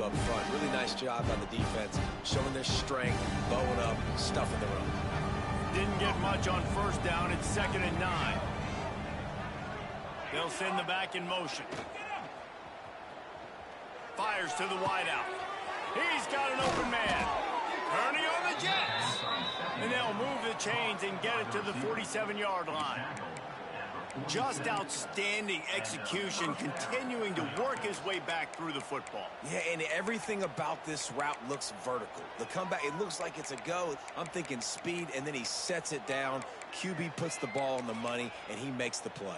up front. Really nice job by the defense, showing their strength, bowing up, stuffing the run. Didn't get much on first down. It's 2nd and 9. They'll send the back in motion. Fires to the wideout. He's got an open man. Turning on the Jets. And they'll move the chains and get it to the 47-yard line. Just outstanding execution, continuing to work his way back through the football. Yeah, and everything about this route looks vertical. The comeback, it looks like it's a go. I'm thinking speed, and then he sets it down. QB puts the ball on the money, and he makes the play.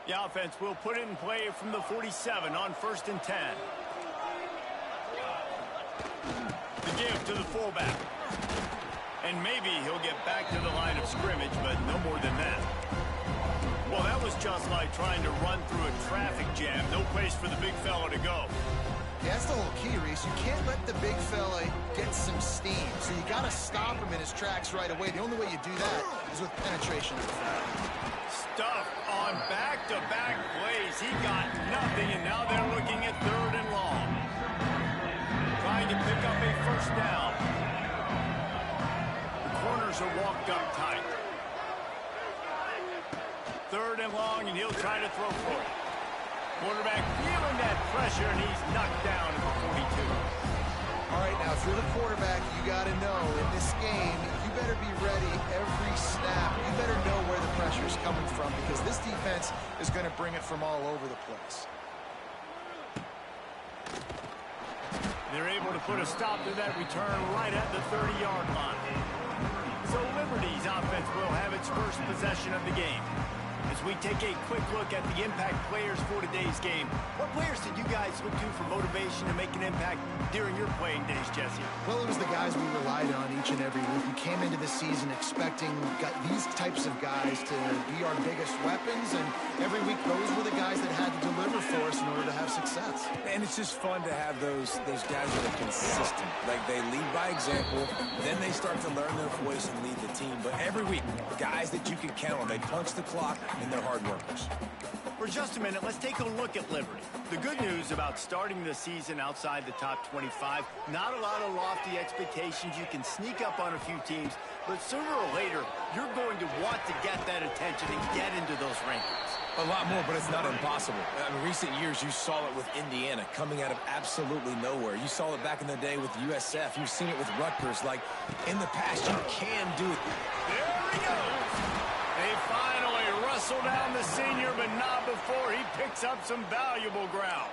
The offense will put it in play from the 47 on 1st and 10. The give to the fullback. And maybe he'll get back to the line of scrimmage, but no more than that. Well, that was just like trying to run through a traffic jam. No place for the big fella to go. Yeah, that's the whole key, Reese. You can't let the big fella get some steam. So you got to stop him in his tracks right away. The only way you do that is with penetration. Stuff on back-to-back plays. He got nothing, and now they're looking at 3rd and long. Trying to pick up a first down. The corners are walked up tight. 3rd and long, and he'll try to throw for it. Quarterback feeling that pressure, and he's knocked down at the 42. All right, now, if you're the quarterback, you got to know in this game, you better be ready every snap. You better know where the pressure is coming from because this defense is going to bring it from all over the place. They're able to put a stop to that return right at the 30-yard line. So Liberty's offense will have its first possession of the game. As we take a quick look at the impact players for today's game, what players did you guys look to for motivation to make an impact during your playing days, Jesse? Well, it was the guys we relied on each and every week. We came into the season expecting these types of guys to be our biggest weapons, and every week those were the guys that had to deliver for us in order to have success. And it's just fun to have those guys that are consistent. Like they lead by example, then they start to learn their voice and lead the team. But every week, guys that you can count on, they punch the clock, and they're hard workers. For just a minute, let's take a look at Liberty. The good news about starting the season outside the top 25, not a lot of lofty expectations. You can sneak up on a few teams, but sooner or later, you're going to want to get that attention and get into those rankings. A lot more, but it's not impossible. In recent years, you saw it with Indiana coming out of absolutely nowhere. You saw it back in the day with USF. You've seen it with Rutgers. Like, in the past, you can do it. There he goes. They finally wrestle down the senior, but not before he picks up some valuable ground.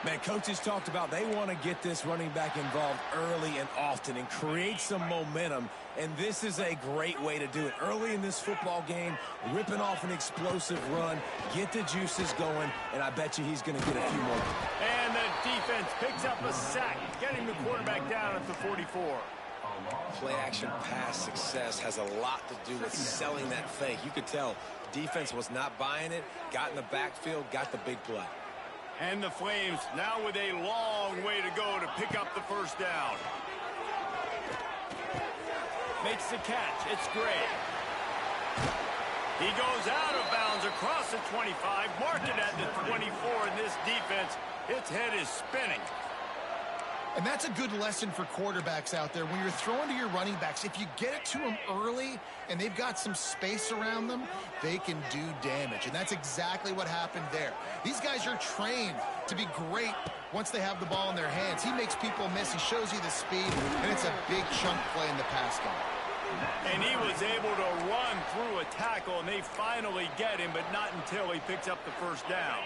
Man, coaches talked about they want to get this running back involved early and often and create some momentum, and this is a great way to do it. Early in this football game, ripping off an explosive run, get the juices going, and I bet you he's going to get a few more. And the defense picks up a sack, getting the quarterback down at the 44. Play-action pass success has a lot to do with selling that fake. You could tell defense was not buying it, got in the backfield, got the big play. And the Flames now with a long way to go to pick up the first down. Makes the catch. It's Gray. He goes out of bounds across the 25, marked it at the 24, and this defense, its head is spinning. And that's a good lesson for quarterbacks out there. When you're throwing to your running backs, if you get it to them early and they've got some space around them, they can do damage. And that's exactly what happened there. These guys are trained to be great once they have the ball in their hands. He makes people miss. He shows you the speed, and it's a big chunk play in the pass game. And he was able to run through a tackle, and they finally get him, but not until he picks up the first down.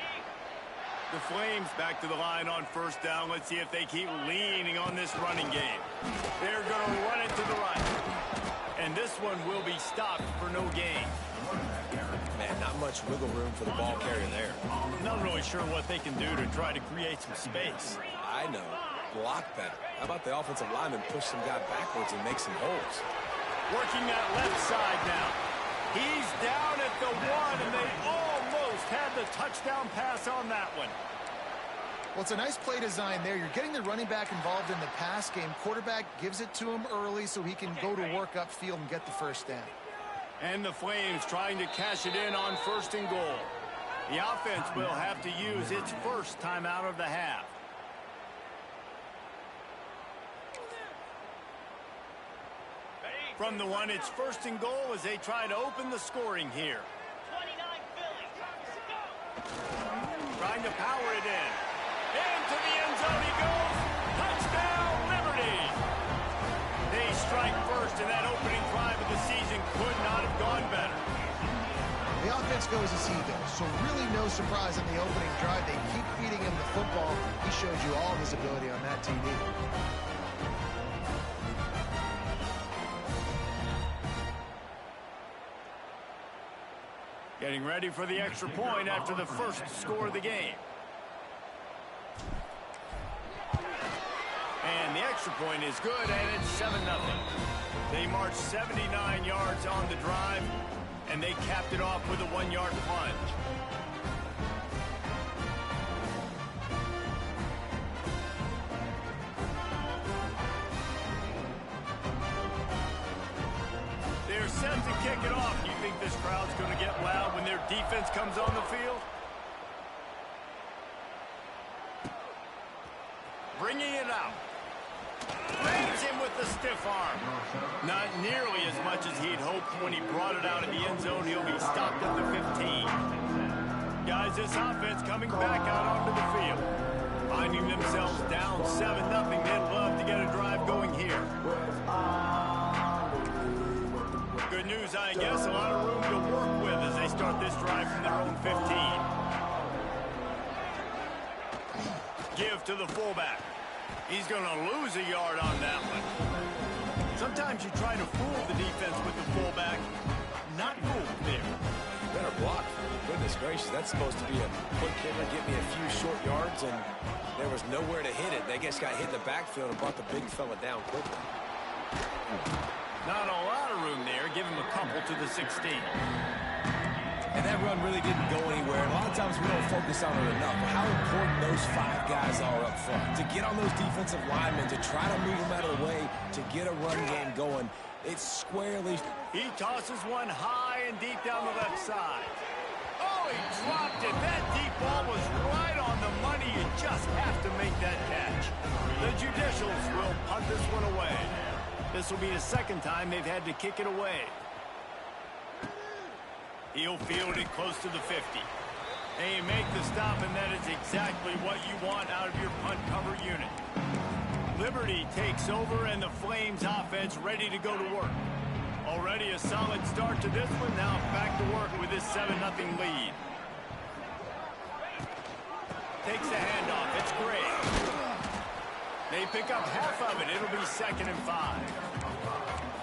The Flames back to the line on first down. Let's see if they keep leaning on this running game. They're going to run it to the right. And this one will be stopped for no gain. Man, not much wiggle room for the ball carrier there. Not really sure what they can do to try to create some space. I know. Block better. How about the offensive lineman push some guy backwards and make some holes? Working that left side now. He's down at the 1, and they almost had the touchdown pass on that one. Well, it's a nice play design there. You're getting the running back involved in the pass game. Quarterback gives it to him early so he can go to work upfield and get the first down. And the Flames trying to cash it in on 1st and goal. The offense will have to use its first timeout of the half. From the one, it's 1st and goal as they try to open the scoring here. 29 Philly. Trying to power it in. Into the end zone he goes. Touchdown, Liberty. They strike first, and that opening drive of the season could not have gone better. The offense goes as he goes, so really no surprise in the opening drive. They keep feeding him the football. He showed you all of his ability on that TV. Getting ready for the extra point after the first score of the game. And the extra point is good, and it's 7-0. They marched 79 yards on the drive, and they capped it off with a 1-yard plunge. They're set to kick it off. You think this crowd's going to get loud when their defense comes on the field? Bringing it out. Rams him with the stiff arm. Not nearly as much as he'd hoped when he brought it out of the end zone. He'll be stopped at the 15. Guys, this offense coming back out onto the field. Finding themselves down 7-0. They'd love to get a drive going here. Good news, I guess. A lot of room to work with as they start this drive from their own 15. Give to the fullback. He's going to lose a yard on that one. Sometimes you try to fool the defense with the fullback. Not fooled there. Better block. Goodness gracious, that's supposed to be a quick hitter, get me a few short yards, and there was nowhere to hit it. They just got hit in the backfield and brought the big fella down quickly. Not a lot of room there. Give him a couple to the 16. And that run really didn't go anywhere. A lot of times we don't focus on it enough. How important those 5 guys are up front. To get on those defensive linemen, to try to move them out of the way, to get a run game going. It's squarely. He tosses one high and deep down the left side. Oh, he dropped it. That deep ball was right on the money. You just have to make that catch. The Judicials will punt this one away. This will be the second time they've had to kick it away. He'll field it close to the 50. They make the stop, and that is exactly what you want out of your punt cover unit. Liberty takes over, and the Flames offense ready to go to work. Already a solid start to this one. Now back to work with this 7-0 lead. Takes the handoff. It's great. They pick up half of it. It'll be 2nd and 5.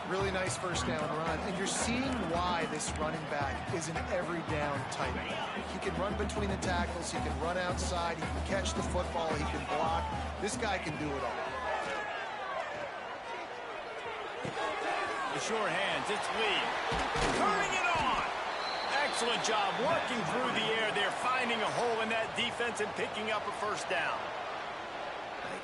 Really nice first down run, and you're seeing why this running back is an every down type. He can run between the tackles, he can run outside, he can catch the football, he can block. This guy can do it all. The sure hands, it's Lee. Turning it on! Excellent job working through the air there, finding a hole in that defense and picking up a first down.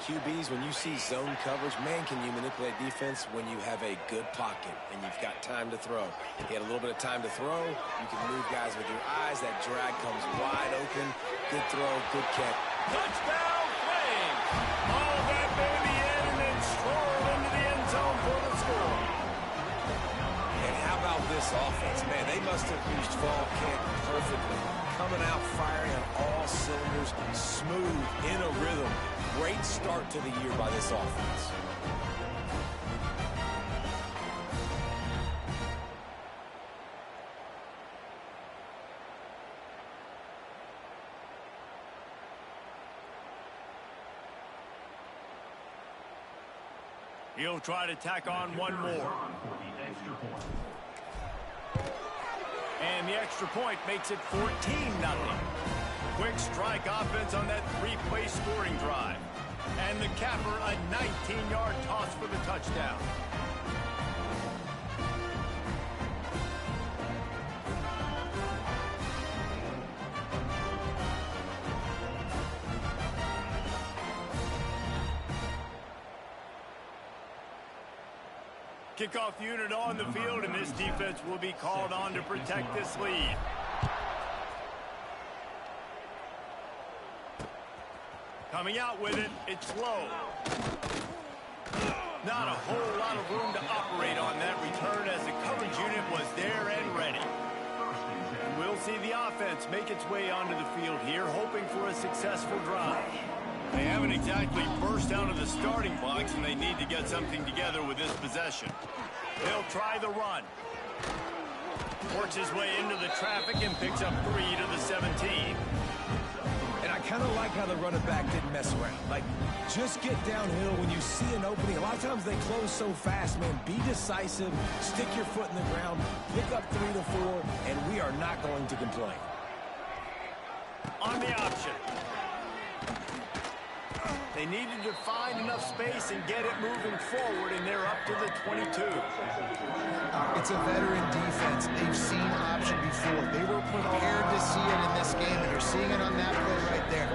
QBs, when you see zone coverage, man, can you manipulate defense when you have a good pocket and you've got time to throw. He had a little bit of time to throw. You can move guys with your eyes. That drag comes wide open. Good throw, good catch. Touchdown, Flames! All that baby in and then stroll into the end zone for the score. And how about this offense? Man, they must have reached fall camp perfectly. Coming out firing on all cylinders, smooth, in a rhythm. Great start to the year by this offense. He'll try to tack on one more. And the extra point makes it 14-0. Quick strike offense on that 3-play scoring drive. And the capper, a 19-yard toss for the touchdown. Kickoff unit on the field, and this defense will be called on to protect this lead. Coming out with it, it's low. Not a whole lot of room to operate on that return as the coverage unit was there and ready. And we'll see the offense make its way onto the field here, hoping for a successful drive. They haven't exactly burst out of the starting blocks, and they need to get something together with this possession. They'll try the run. Works his way into the traffic and picks up 3 to the 17. And I kind of like how the running back didn't mess around. Like, just get downhill when you see an opening. A lot of times they close so fast, man. Be decisive, stick your foot in the ground, pick up 3 to 4, and we are not going to complain. On the option. They needed to find enough space and get it moving forward, and they're up to the 22. It's a veteran defense. They've seen option before. They were prepared to see it in this game, and you're seeing it on that play right there.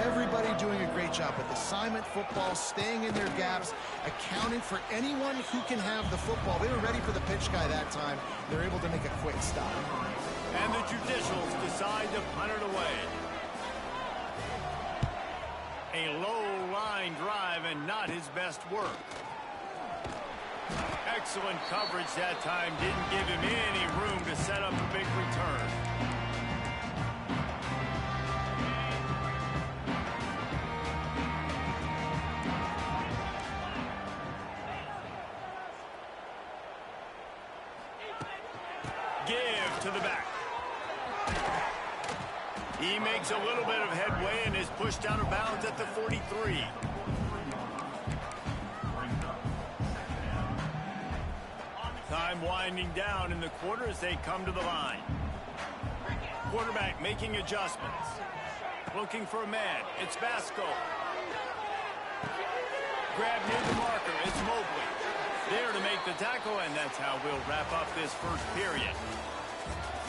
Everybody doing a great job with assignment football, staying in their gaps, accounting for anyone who can have the football. They were ready for the pitch guy that time. They're able to make a quick stop. And the Judicials decide to punt it away. A low-line drive and not his best work. Excellent coverage that time. Didn't give him any room to set up a big return. Give to the back. He makes a little bit of headway and is pushed out of bounds at the 43. Time winding down in the quarter as they come to the line. Quarterback making adjustments. Looking for a man. It's Basco. Grab near the marker. It's Mobley. There to make the tackle, and that's how we'll wrap up this first period.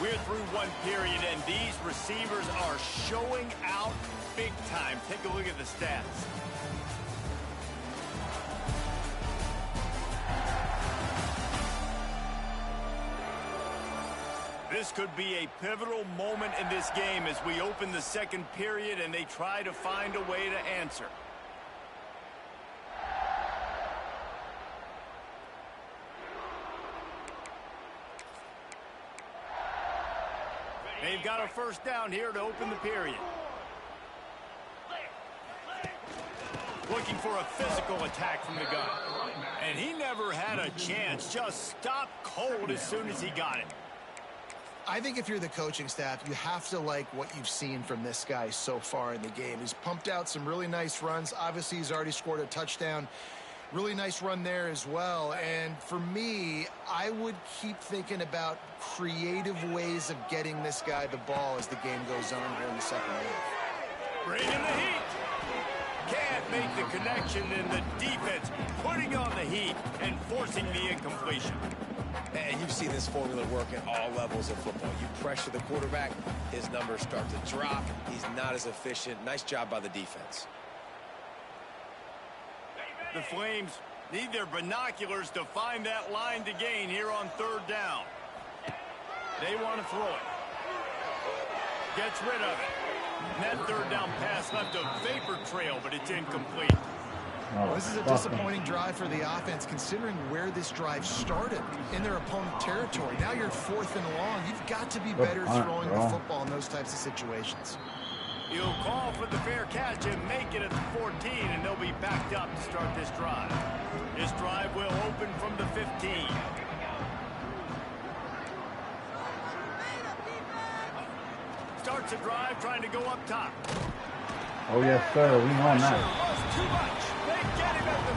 We're through one period, and these receivers are showing out big time. Take a look at the stats. This could be a pivotal moment in this game as we open the second period and they try to find a way to answer. They've got a first down here to open the period. Looking for a physical attack from the gun. And he never had a chance. Just stopped cold as soon as he got it. I think if you're the coaching staff, you have to like what you've seen from this guy so far in the game. He's pumped out some really nice runs. Obviously, he's already scored a touchdown. Really nice run there as well. And for me, I would keep thinking about creative ways of getting this guy the ball as the game goes on here in the second half. Bring in the heat. Can't make the connection, and the defense putting on the heat and forcing the incompletion. And you've seen this formula work at all levels of football. You pressure the quarterback, his numbers start to drop. He's not as efficient. Nice job by the defense. The Flames need their binoculars to find that line to gain here on third down. They want to throw it. Gets rid of it. And that third down pass left a vapor trail, but it's incomplete. Well, this is a disappointing drive for the offense, considering where this drive started in their opponent territory. Now you're 4th and long. You've got to be better throwing the football in those types of situations. He'll call for the fair catch and make it at the 14, and they'll be backed up to start this drive. This drive will open from the 15. Starts a drive trying to go up top. Oh, yes, sir. We want that. Too much. They get him at the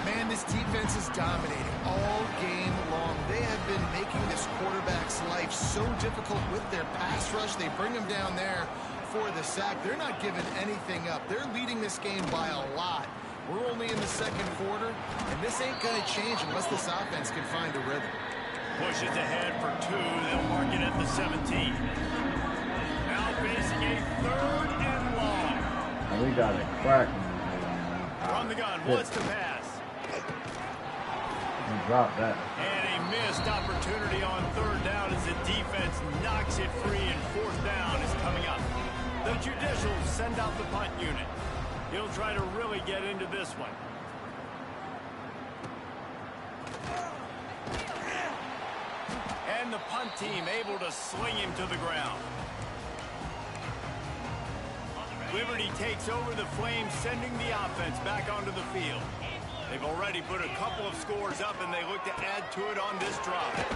15. Man, this defense is dominating all game long. They have been making this quarterback's life so difficult with their pass rush. They bring him down there for the sack. They're not giving anything up. They're leading this game by a lot. We're only in the second quarter, and this ain't going to change unless this offense can find a rhythm. Pushes ahead for 2. They'll mark it at the 17. Now facing a 3rd and long. And we got it crack. From the gun, wants to pass. We dropped that. And a missed opportunity on 3rd down as the defense knocks it free, and 4th down is coming up. The Judicials send out the punt unit. He'll try to really get into this one. And the punt team able to sling him to the ground. Liberty takes over the Flames, sending the offense back onto the field. They've already put a couple of scores up, and they look to add to it on this drive.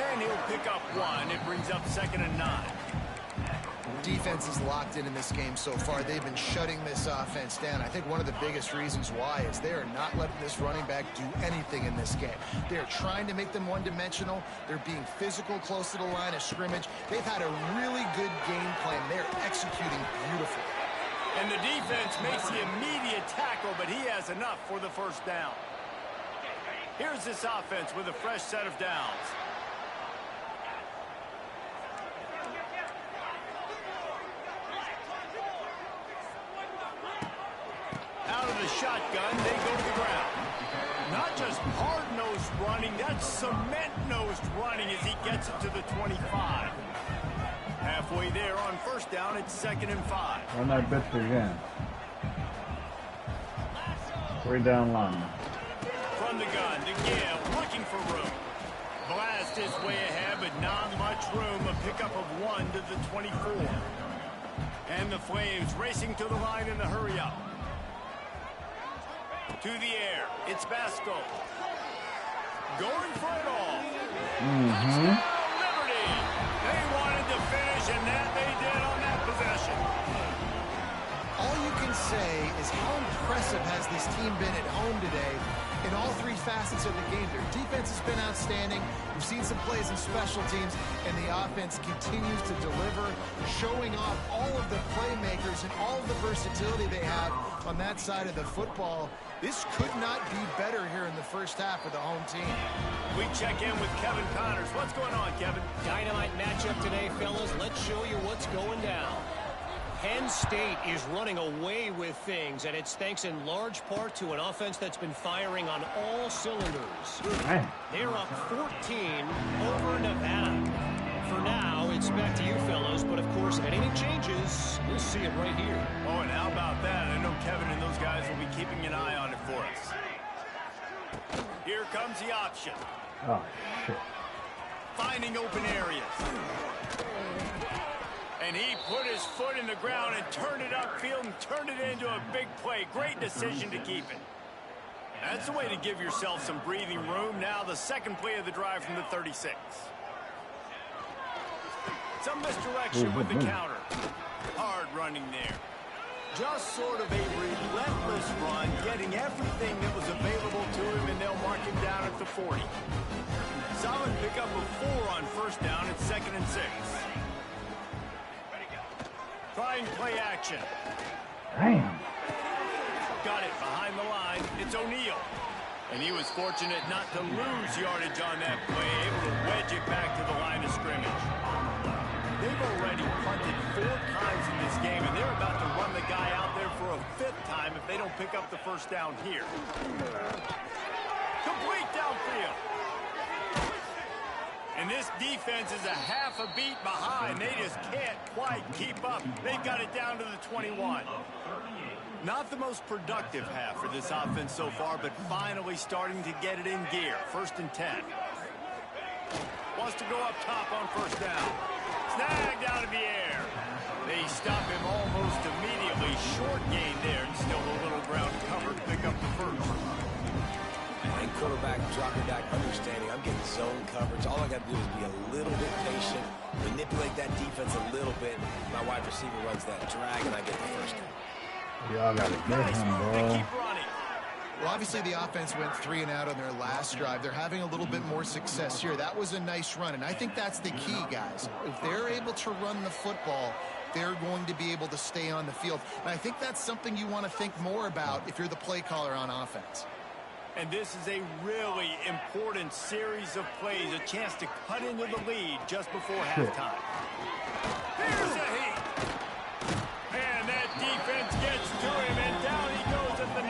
And he'll pick up one. It brings up 2nd and 9. Defense is locked in this game so far. They've been shutting this offense down. I think one of the biggest reasons why is they are not letting this running back do anything in this game. They're trying to make them one-dimensional. They're being physical close to the line of scrimmage. They've had a really good game plan. They're executing beautifully. And the defense makes the immediate tackle, but he has enough for the first down. Here's this offense with a fresh set of downs. Out of the shotgun, they go to the ground. Not just hard-nosed running, that's cement-nosed running as he gets it to the 25. Halfway there on first down, it's 2nd and 5. Run that bitch again. 3 down line. From the gun, to give, looking for room. Blast is way ahead, but not much room. A pickup of 1 to the 24. And the Flames racing to the line in the hurry-up. To the air, it's Basco. Going for it all. Liberty. They wanted to finish, and that they did on that possession. All you can say is how impressive has this team been at home today in all 3 facets of the game. Their defense has been outstanding. We've seen some plays in special teams, and the offense continues to deliver, showing off all of the playmakers and all of the versatility they have on that side of the football. This could not be better here in the first half of the home team. We check in with Kevin Connors. What's going on, Kevin? Dynamite matchup today, fellas. Let's show you what's going down. Penn State is running away with things, and it's thanks in large part to an offense that's been firing on all cylinders. They're up 14 over Nevada. For now, it's back to you, fellows, but of course, if anything changes, we'll see it right here. Oh, and how about that? I know Kevin and those guys will be keeping an eye on it for us. Here comes the option. Oh, shit. Finding open areas. And he put his foot in the ground and turned it upfield and turned it into a big play. Great decision to keep it. That's the way to give yourself some breathing room. Now the second play of the drive from the 36. Some misdirection with the counter. Hard running there. Just sort of a relentless run, getting everything that was available to him, and they'll mark him down at the 40. Solid pickup of 4 on first down at 2nd and 6. Trying play action. Damn. Got it behind the line. It's O'Neal. And he was fortunate not to lose yardage on that play, able to wedge it back to the line of scrimmage. They've already punted 4 times in this game, and they're about to run the guy out there for a 5th time if they don't pick up the first down here. Complete downfield. And this defense is a half a beat behind. They just can't quite keep up. They've got it down to the 21. Not the most productive half for this offense so far, but finally starting to get it in gear. 1st and 10. Wants to go up top on first down. Snagged out of the air. They stop him almost immediately. Short gain there, and still a little ground cover to pick up the first. And quarterback dropping back, understanding I'm getting zone coverage. All I got to do is be a little bit patient, manipulate that defense a little bit. My wide receiver runs that drag, and I get the first down. Y'all got to get him, bro. Keep running. Well, obviously the offense went 3 and out on their last drive. They're having a little bit more success here. That was a nice run, and I think that's the key, guys. If they're able to run the football, they're going to be able to stay on the field. And I think that's something you want to think more about if you're the play caller on offense. And this is a really important series of plays, a chance to cut into the lead just before halftime. Here's a heat. And that defense gets to him, and down he goes at the 9.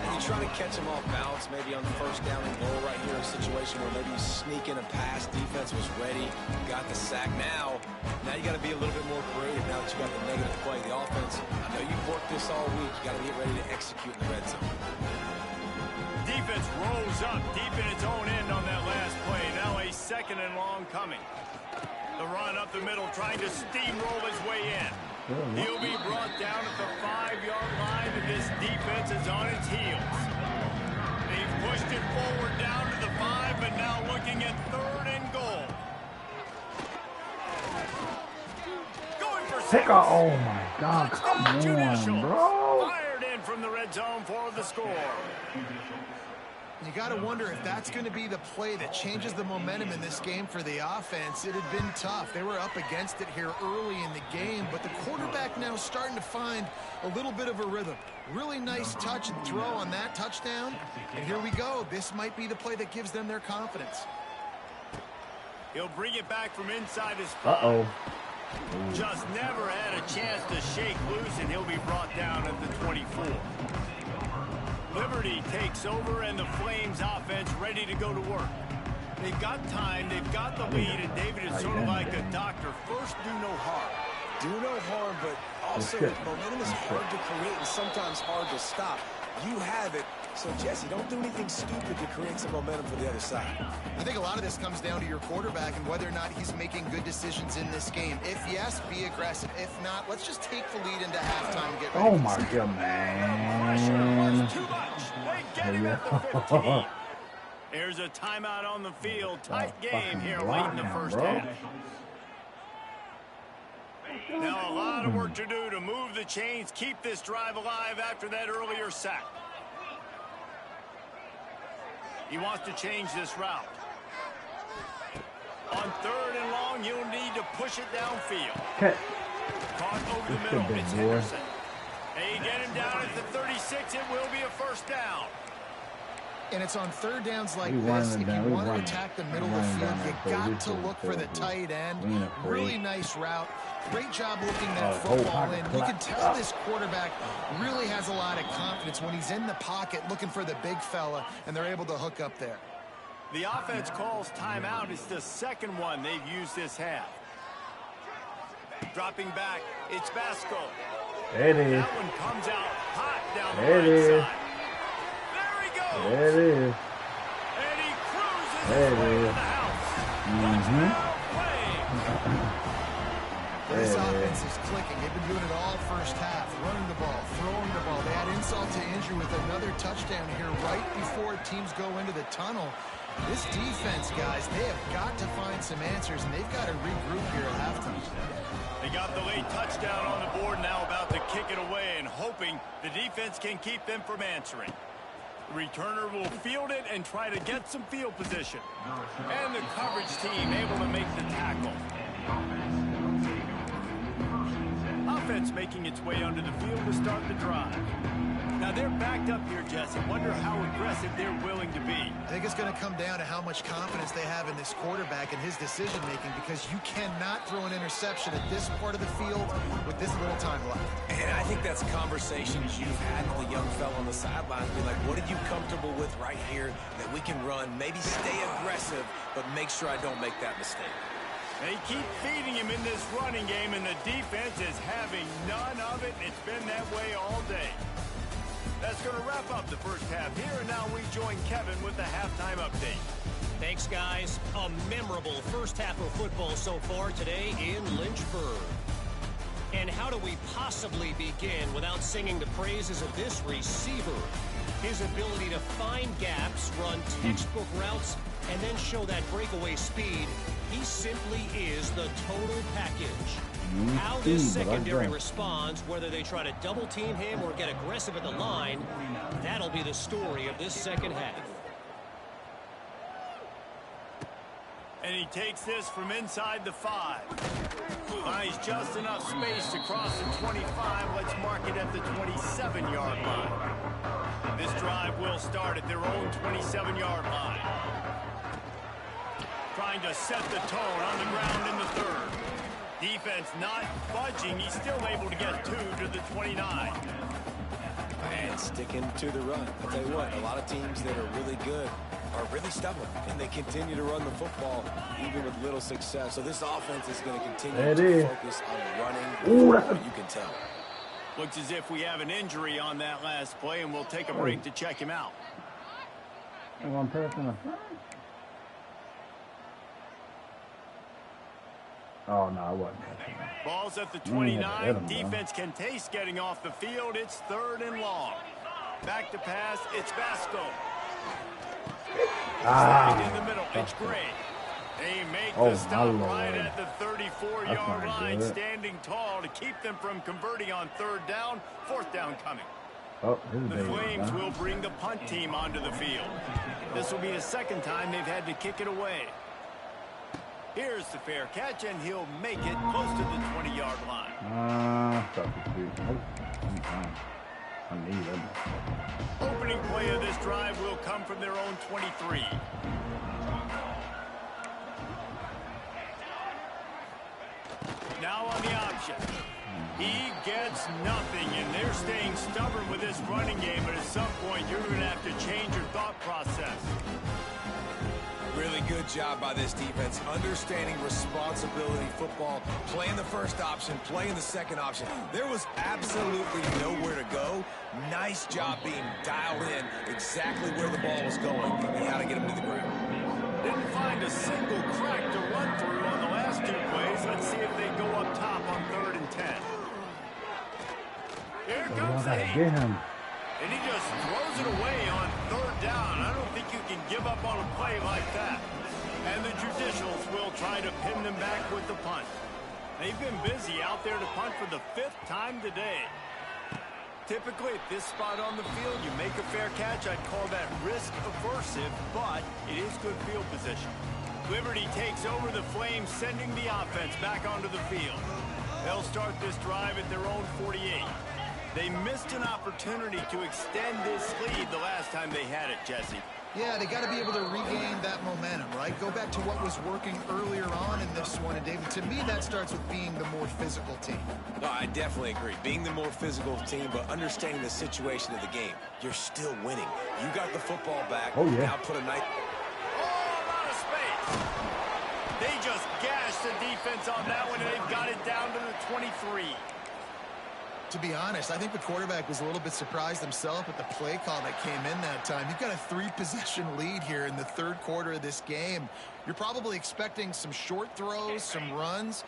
And you try to catch him off balance, maybe on the first down and goal right here, a situation where maybe you sneak in a pass, defense was ready, got the sack. Now you got to be a little bit more creative now that you got the negative play. The offense, I know you've worked this all week. You got to get ready to execute in the red zone. Defense rolls up deep in its own end on that last play. Now a 2nd and long coming. The run up the middle, trying to steamroll his way in. He'll be brought down at the 5-yard line, and this defense is on its heels. They've pushed it forward down to the 5, but now looking at 3rd and goal. Going for 6. Oh my God, come on, bro. Fired in from the red zone for the score. You got to wonder if that's going to be the play that changes the momentum in this game for the offense. It had been tough. They were up against it here early in the game, but the quarterback now starting to find a little bit of a rhythm. Really nice touch and throw on that touchdown. And here we go. This might be the play that gives them their confidence. He'll bring it back from inside his Uh-oh. Just never had a chance to shake loose, and he'll be brought down at the 24. Liberty takes over, and the Flames offense ready to go to work. They've got time, they've got the lead, and David is sort of like a doctor. First, do no harm. Do no harm, but also momentum is hard to create and sometimes hard to stop. You have it. So, Jesse, don't do anything stupid to create some momentum for the other side. I think a lot of this comes down to your quarterback and whether or not he's making good decisions in this game. If yes, be aggressive. If not, let's just take the lead into halftime and get ready. Oh my God, man. Too much. They get him at the 15. There's a timeout on the field. Tight game here late in the first half. Now a lot of work to do to move the chains, keep this drive alive after that earlier sack. He wants to change this route. On 3rd and long, you'll need to push it downfield. Caught over the middle. It's Henderson. They get him down at the 36. It will be a first down. And it's on 3rd downs like this. If you want to attack the middle of the field, you got to look for the tight end. Really nice route. Great job looking that football in. You can tell this quarterback really has a lot of confidence when he's in the pocket looking for the big fella, and they're able to hook up there. The offense calls timeout. It's the 2nd one they've used this half. Dropping back, it's Basco. There it is. That one comes out hot down the There it is. right side. There he goes. There it is. And he cruises There his way it to is. the house. This offense is clicking. They've been doing it all first half. Running the ball, throwing the ball. They add insult to injury with another touchdown here right before teams go into the tunnel. This defense, guys, they have got to find some answers, and they've got to regroup here at halftime. They got the late touchdown on the board, now about to kick it away and hoping the defense can keep them from answering. The returner will field it and try to get some field position. And the coverage team able to make the tackle. Offense making its way onto the field to start the drive. Now they're backed up here, Jesse. Wonder how aggressive they're willing to be. I think it's going to come down to how much confidence they have in this quarterback and his decision-making, because you cannot throw an interception at this part of the field with this little time left. And I think that's conversations you've had with the young fella on the sideline. Be like, what are you comfortable with right here that we can run? Maybe stay aggressive, but make sure I don't make that mistake. They keep feeding him in this running game, and the defense is having none of it. It's been that way all day. That's going to wrap up the first half here, and now we join Kevin with the halftime update. Thanks, guys. A memorable first half of football so far today in Lynchburg. And how do we possibly begin without singing the praises of this receiver? His ability to find gaps, run textbook routes, and then show that breakaway speed. He simply is the total package. How this secondary responds, whether they try to double team him or get aggressive at the line, that'll be the story of this second half. And he takes this from inside the 5. Finds just enough space to cross the 25. Let's mark it at the 27-yard line. This drive will start at their own 27-yard line. Trying to set the tone on the ground in the 3rd. Defense not budging. He's still able to get 2 to the 29. And sticking to the run. I'll tell you what, a lot of teams that are really good are really stubborn, and they continue to run the football even with little success. So this offense is going to continue to focus on running. You can tell. Looks as if we have an injury on that last play, and we'll take a break to check him out. One person. Oh, no, I wasn't. Ball's at the 29. Defense can taste getting off the field. It's 3rd and long. Back to pass. It's Vasco. Standing in the middle. It's Gray. They make the stop right at the 34-yard line, standing tall to keep them from converting on 3rd down. 4th down coming. Oh, the Flames will bring the punt team onto the field. This will be the 2nd time they've had to kick it away. Here's the fair catch, and he'll make it close to the 20-yard line. I need it. Opening play of this drive will come from their own 23. Now on the option. He gets nothing, and they're staying stubborn with this running game, but at some point you're going to have to change your thought process. Really good job by this defense, understanding responsibility football, playing the first option, playing the second option. There was absolutely nowhere to go. Nice job being dialed in exactly where the ball was going and how to get him to the ground. Didn't find a single crack to run through on the last 2 plays. Let's see if they go up top on 3rd and 10. Here comes the heat. And he just throws it away on 3rd down. I don't think you can give up on a play like that. And the Judicials will try to pin them back with the punt. They've been busy out there to punt for the 5th time today. Typically, at this spot on the field, you make a fair catch. I'd call that risk-aversive, but it is good field position. Liberty takes over the Flames, sending the offense back onto the field. They'll start this drive at their own 48. They missed an opportunity to extend this lead the last time they had it, Jesse. Yeah, they got to be able to regain that momentum, right? Go back to what was working earlier on in this one. And, David, to me, that starts with being the more physical team. No, I definitely agree. Being the more physical team, but understanding the situation of the game. You're still winning. You got the football back. Oh, yeah. Now put a nice... Oh, out of space. They just gashed the defense on that one, and they've got it down to the 23. To be honest, I think the quarterback was a little bit surprised himself at the play call that came in that time. You've got a 3-possession lead here in the 3rd quarter of this game. You're probably expecting some short throws, some runs.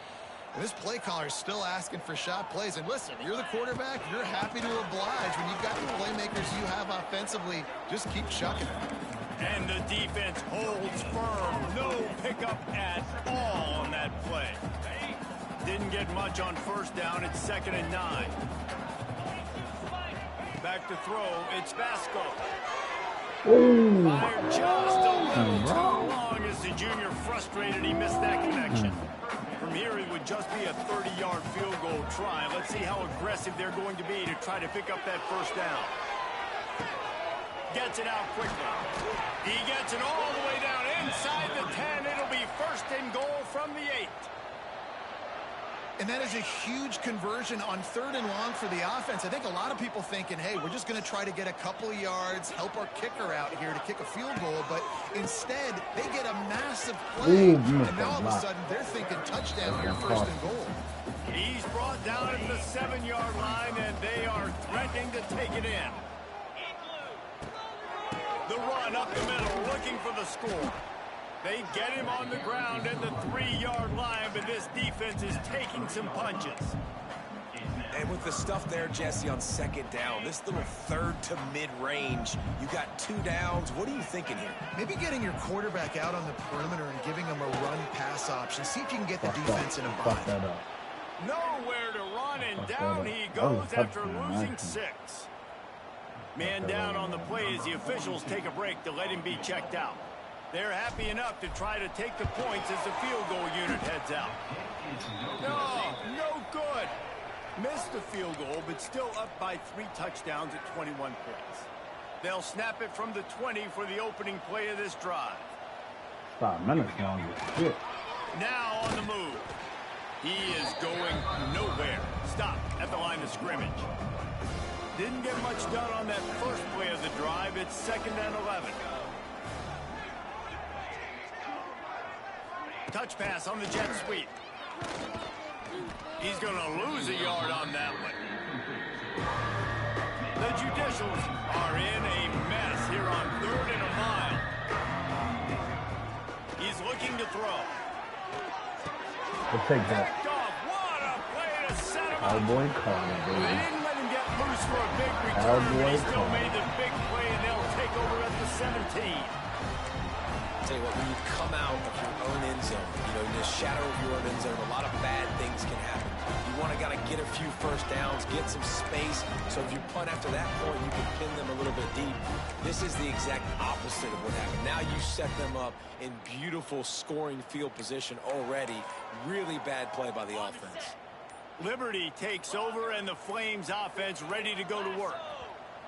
And this play caller is still asking for shot plays. And listen, you're the quarterback. You're happy to oblige. When you've got the playmakers you have offensively, just keep chucking it. And the defense holds firm. No pickup at all on that play. Didn't get much on 1st down. It's 2nd and 9. Back to throw. It's Vasco. Fired just a little too long as the junior frustrated. He missed that connection. From here, it would just be a 30-yard field goal try. Let's see how aggressive they're going to be to try to pick up that 1st down. Gets it out quickly. He gets it all the way down inside the 10. It'll be 1st and goal from the 8. And that is a huge conversion on 3rd and long for the offense. I think a lot of people thinking, hey, we're just going to try to get a couple of yards, help our kicker out here to kick a field goal. But instead, they get a massive play. And now all of a sudden, they're thinking touchdown here, 1st and goal. He's brought down at the 7-yard line, and they are threatening to take it in. The run up the middle, looking for the score. They get him on the ground at the 3-yard line, but this defense is taking some punches. And with the stuff there, Jesse, on 2nd down, this little 3rd to mid-range, you got 2 downs. What are you thinking here? Maybe getting your quarterback out on the perimeter and giving him a run-pass option. See if you can get the defense in a bind. Nowhere to run, and down he goes after losing 6. Man down on the play as the officials take a break to let him be checked out. They're happy enough to try to take the points as the field goal unit heads out. No good. Missed the field goal, but still up by 3 touchdowns at 21 points. They'll snap it from the 20 for the opening play of this drive. 5 minutes long as shit. Now on the move. He is going nowhere. Stop at the line of scrimmage. Didn't get much done on that first play of the drive. It's 2nd and 11. Touch pass on the jet sweep. He's going to lose a yard on that one. The Judicials are in a mess here on 3rd and a mile. He's looking to throw. We'll take that. What a play to set him up. Cowboy corner, They baby. didn't let him get loose for a big return, but he still made the big play, and they'll take over at the 17. Tell you what, when you come out of your own end zone, you know, in the shadow of your own end zone, a lot of bad things can happen. You want to get a few first downs, get some space, so if you punt after that point, you can pin them a little bit deep. This is the exact opposite of what happened. Now you set them up in beautiful scoring field position already. Really bad play by the offense. Liberty takes over, and the Flames offense ready to go to work.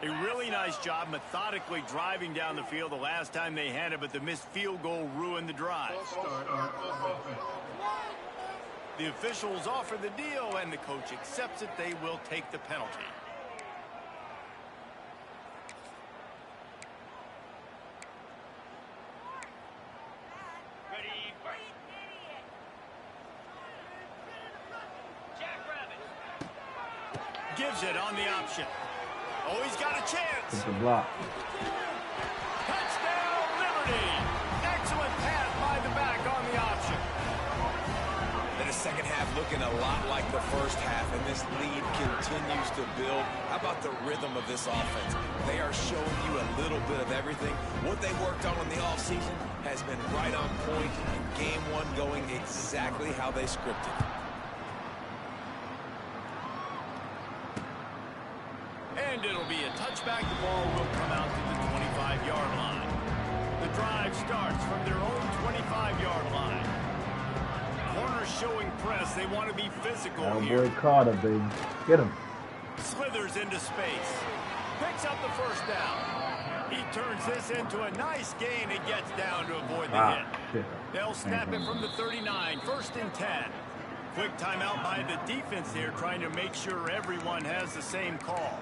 A really nice job methodically driving down the field the last time they had it, but the missed field goal ruined the drive. The officials offer the deal, and the coach accepts it. They will take the penalty. Gives it on the option. Oh, he's got a chance. It's a block. Touchdown, Liberty. Excellent pass by the back on the option. And the second half looking a lot like the first half, and this lead continues to build. How about the rhythm of this offense? They are showing you a little bit of everything. What they worked on in the offseason has been right on point, and game one going exactly how they scripted. And it'll be a touchback. The ball will come out to the 25-yard line. The drive starts from their own 25-yard line. Corners showing press. They want to be physical here. Cowboy Carter, baby. Get him. Slithers into space. Picks up the first down. He turns this into a nice gain and gets down to avoid the hit. Shit. They'll snap it from the 39. 1st and 10. Quick timeout by the defense here, trying to make sure everyone has the same call.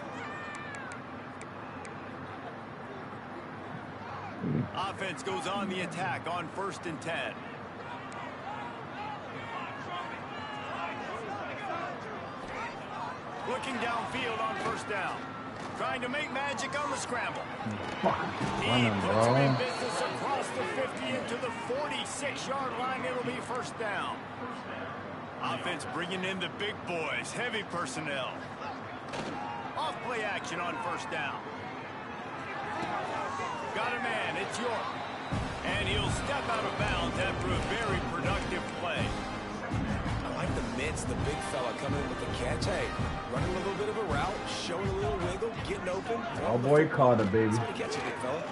Offense goes on the attack on 1st and 10. Looking downfield on 1st down. Trying to make magic on the scramble. He puts him in business across the 50 into the 46-yard line. It'll be 1st down. Offense bringing in the big boys. Heavy personnel. Off play action on 1st down. Got a man, it's York. And he'll step out of bounds after a very productive play. I like the mitts, the big fella coming in with the catch. Hey, running a little bit of a route, showing a little wiggle, getting open. Cowboy Carter, baby. Catch it, big fella.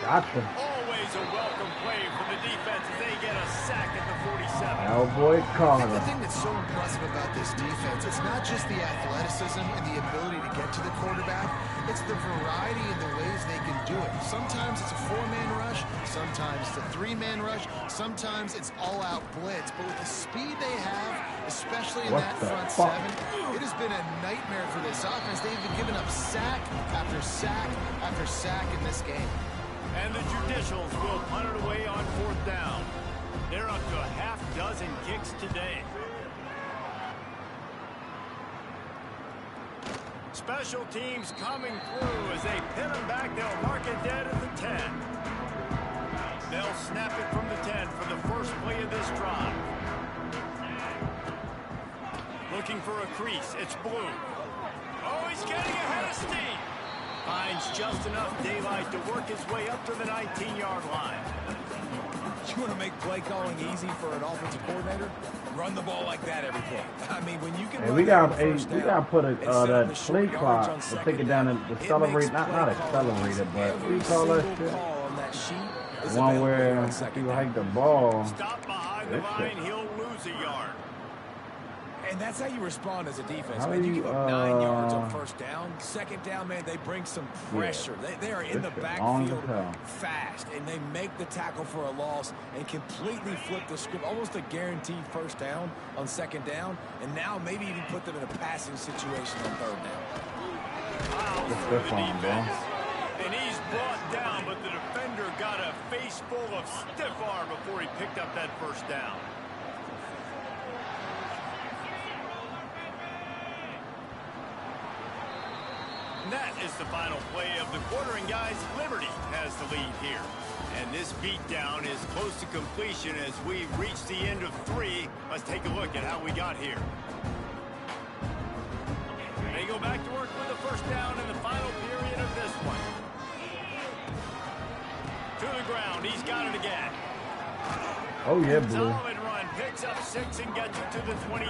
Gotcha. Always a welcome play for the defense as they get a sack at the 47. Cowboy I Carter. think the thing that's so impressive about this defense, it's not just the athleticism and the ability to get to the quarterback, it's the variety in the ways they can do it. Sometimes it's a 4-man rush, sometimes it's a 3-man rush, sometimes it's all-out blitz. But with the speed they have, especially in that front seven, it has been a nightmare for this offense. They've been giving up sack after sack after sack in this game. And the Judicials will punt it away on 4th down. They're up to a half-dozen kicks today. Special teams coming through as they pin them back. They'll mark it dead at the 10. They'll snap it from the 10 for the first play of this drive. Looking for a crease. It's Blue. Oh, he's getting ahead of steam. Finds just enough daylight to work his way up to the 19-yard line. You want to make play calling easy for an offensive coordinator? Run the ball like that every play. I mean, when you can. Hey, we got to put that play clock to take it down and accelerate, not accelerate it, but we call that shit. One where if you hike the ball. Stop behind the line, he'll lose a yard. And that's how you respond as a defense. How Man, you you, give up 9 yards on 1st down. 2nd down, man, they bring some pressure. They are in the backfield fast, and they make the tackle for a loss and completely flip the script. Almost a guaranteed 1st down on 2nd down, and now maybe even put them in a passing situation on 3rd down. That's fine, bro. And he's brought down, but the defender got a face full of stiff arm before he picked up that 1st down. And that is the final play of the quarter. And guys, Liberty has the lead here. And this beatdown is close to completion as we reach the end of 3. Let's take a look at how we got here. They go back to work with the first down in the final period of this one. To the ground. He's got it again. Oh, yeah, Blue. Solid run. Picks up 6 and gets it to the 28.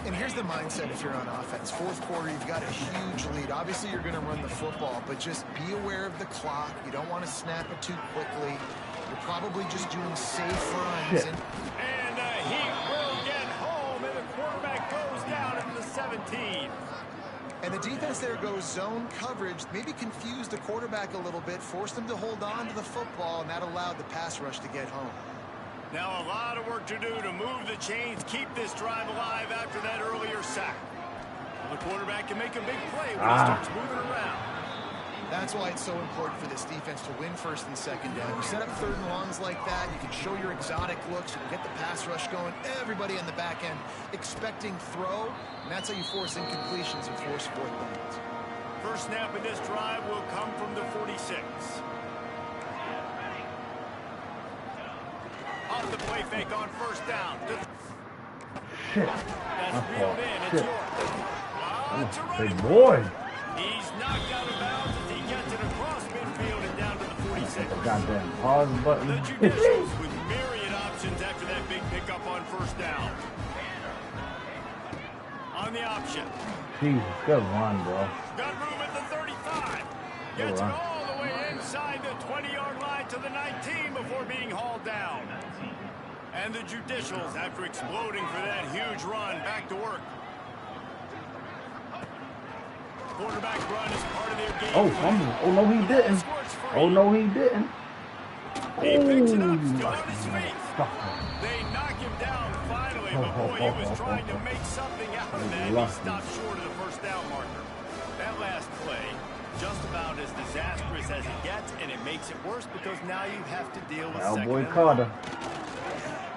And here's the mindset if you're on offense. Fourth quarter, you've got a huge lead. Obviously, you're going to run the football, but just be aware of the clock. You don't want to snap it too quickly. You're probably just doing safe runs. And he will get home, and the quarterback goes down at the 17. And the defense there goes zone coverage, maybe confused the quarterback a little bit, forced him to hold on to the football, and that allowed the pass rush to get home. Now a lot of work to do to move the chains, keep this drive alive after that earlier sack. The quarterback can make a big play when he starts moving around. That's why it's so important for this defense to win first and second down. You set up third and longs like that, you can show your exotic looks, you can get the pass rush going, everybody on the back end expecting throw, and that's how you force incompletions and force fourth downs. First snap in this drive will come from the 46. Off the play fake on first down. Shit. That's reeled in. It's York. Big boy. He's knocked out of bounds as he gets it across midfield and down to the 46. Goddamn pause button. The Judicials with myriad options after that big pickup on first down. On the option. Jesus, good run, bro. Got room at the 35. Gets it all the way inside the 20-yard line to the 19 before being hauled down. And the Judicials, after exploding for that huge run, back to work. Quarterback run is part of their game. Oh, no, he didn't. Oh, no, he didn't. He picks it up, still on his feet. They knock him down finally, but boy, he was trying to make something out of that. He stopped short of the first down marker. That last play, just about as disastrous as it gets, and it makes it worse because now you have to deal with Cowboy Carter.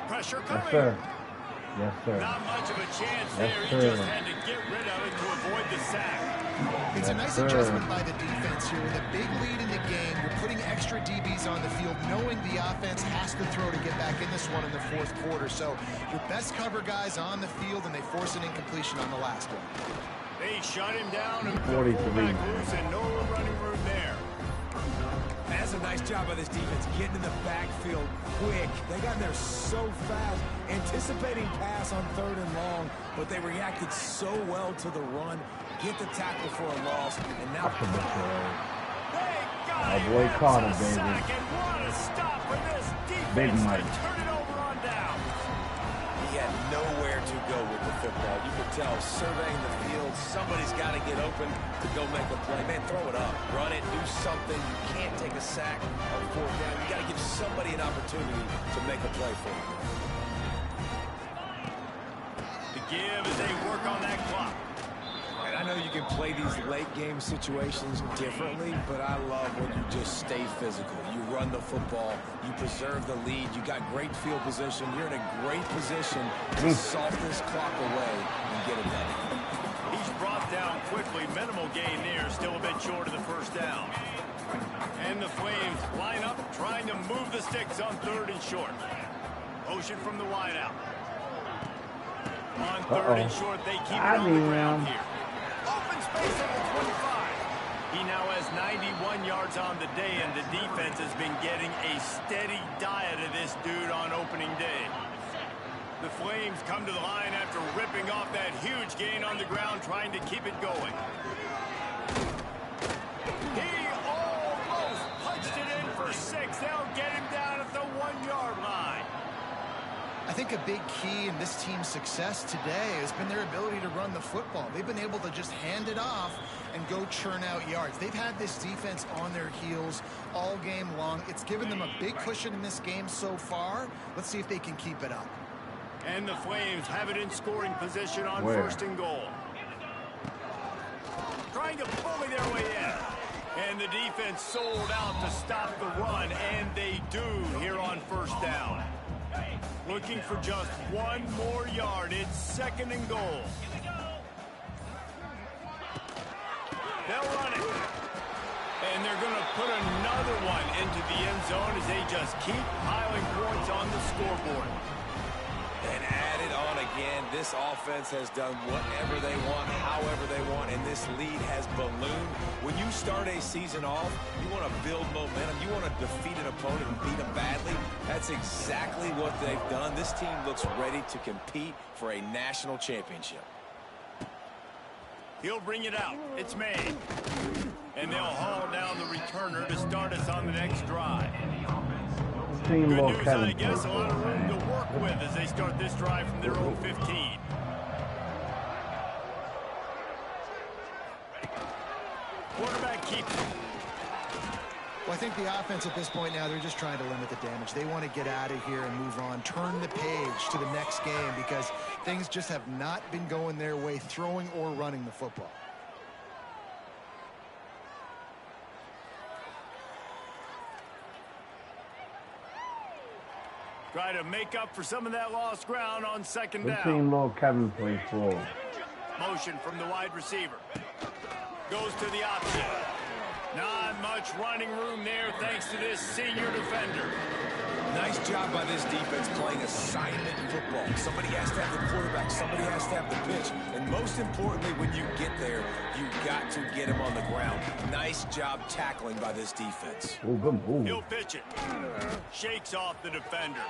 Pressure coming. Yes, sir. Yes, sir. Not much of a chance Yes, there. sir. He just had to get rid of it to avoid the sack. It's a nice adjustment by the defense here. With a big lead in the game, you're putting extra DBs on the field, knowing the offense has to throw to get back in this one in the fourth quarter. So your best cover guys on the field, and they force an incompletion on the last one. They shut him down and 43. back loose, and no running room there. That's a nice job by this defense, getting in the backfield quick. They got in there so fast, anticipating pass on third and long, but they reacted so well to the run, get the tackle for a loss, and now... Cowboy Carter, baby. Big Mike. Turn it over on down. He had nowhere to go with the football. You could tell, surveying the field, somebody's got to get open to go make a play. Man, throw it up. Run it. Do something. You can't take a sack on fourth down. You got to give somebody an opportunity to make a play for you. The give as they work on that clock. And I know you can play these late game situations differently, but I love when you just stay physical. You run the football, you preserve the lead, you got great field position, you're in a great position to salt this clock away and get it done. He's brought down quickly, minimal gain there, still a bit short of the first down. And the Flames line up, trying to move the sticks on third and short. Motion from the wideout. On third and short, they keep it on the ground here. Open space at the 25. He now has 91 yards on the day, and the defense has been getting a steady diet of this dude on opening day. The Flames come to the line after ripping off that huge gain on the ground, trying to keep it going. He almost punched it in for 6. They'll get him down at the 1-yard line. I think a big key in this team's success today has been their ability to run the football. They've been able to just hand it off and go churn out yards. They've had this defense on their heels all game long. It's given them a big cushion in this game so far. Let's see if they can keep it up. And the Flames have it in scoring position on first and goal. Trying to bully their way in. And the defense sold out to stop the run, and they do here on first down. Looking for just one more yard. It's second and goal. They'll run it. And they're going to put another one into the end zone as they just keep piling points on the scoreboard. And added on again, this offense has done whatever they want, however they want, and this lead has ballooned. When you start a season off, you want to build momentum. You want to defeat an opponent and beat them badly. That's exactly what they've done. This team looks ready to compete for a national championship. He'll bring it out. It's made. And they'll haul down the returner to start us on the next drive. Good news, I guess, a lot of room to work with as they start this drive from their own 15. Quarterback keeps it. Well, I think the offense at this point now, they're just trying to limit the damage. They want to get out of here and move on, turn the page to the next game because things just have not been going their way, throwing or running the football. Try to make up for some of that lost ground on second down. What team Lil Kevin plays for? Motion from the wide receiver. Goes to the option. Not much running room there thanks to this senior defender. Nice job by this defense playing assignment football. Somebody has to have the quarterback. Somebody has to have the pitch. And most importantly, when you get there, you've got to get him on the ground. Nice job tackling by this defense. He'll pitch it. Shakes off the defender.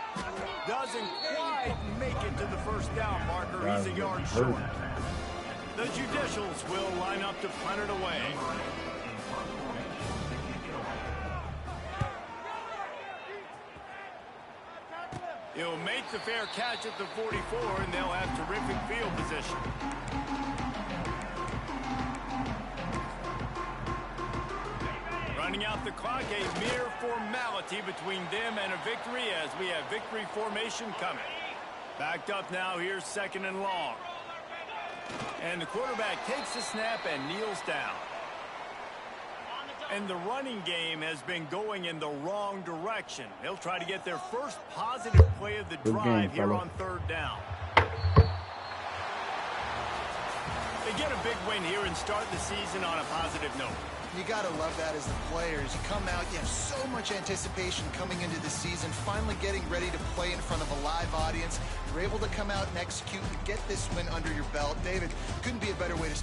Doesn't quite make it to the first down marker. He's a yard short. The Judicials will line up to punt it away. He'll make the fair catch at the 44, and they'll have terrific field position. Running out the clock, a mere formality between them and a victory as we have victory formation coming. Backed up now, here's second and long. And the quarterback takes the snap and kneels down. And the running game has been going in the wrong direction. They'll try to get their first positive play of the drive here on third down. They get a big win here and start the season on a positive note. You got to love that as the players. You come out, you have so much anticipation coming into the season, finally getting ready to play in front of a live audience. You're able to come out and execute and get this win under your belt. David, couldn't be a better way to